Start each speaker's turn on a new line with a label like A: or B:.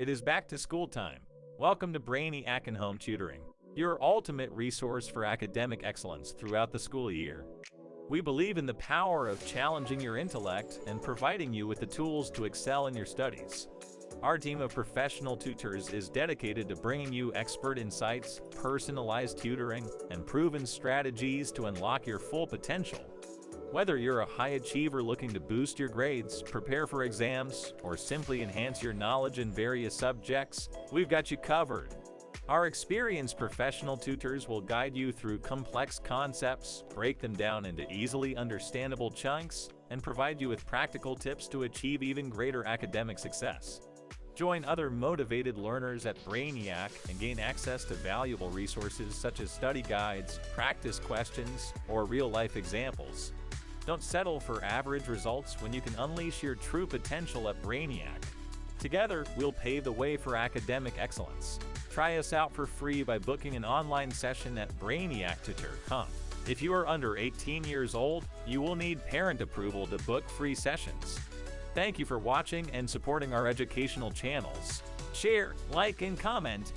A: It is back to school time. Welcome to Brainiac In-Home Tutoring, your ultimate resource for academic excellence throughout the school year. We believe in the power of challenging your intellect and providing you with the tools to excel in your studies. Our team of professional tutors is dedicated to bringing you expert insights, personalized tutoring, and proven strategies to unlock your full potential. Whether you're a high achiever looking to boost your grades, prepare for exams, or simply enhance your knowledge in various subjects, we've got you covered. Our experienced professional tutors will guide you through complex concepts, break them down into easily understandable chunks, and provide you with practical tips to achieve even greater academic success. Join other motivated learners at Brainiac and gain access to valuable resources such as study guides, practice questions, or real-life examples. Don't settle for average results when you can unleash your true potential at Brainiac. Together, we'll pave the way for academic excellence. Try us out for free by booking an online session at brainiactutor.com. If you are under 18 years old, you will need parent approval to book free sessions. Thank you for watching and supporting our educational channels. Share, like, and comment.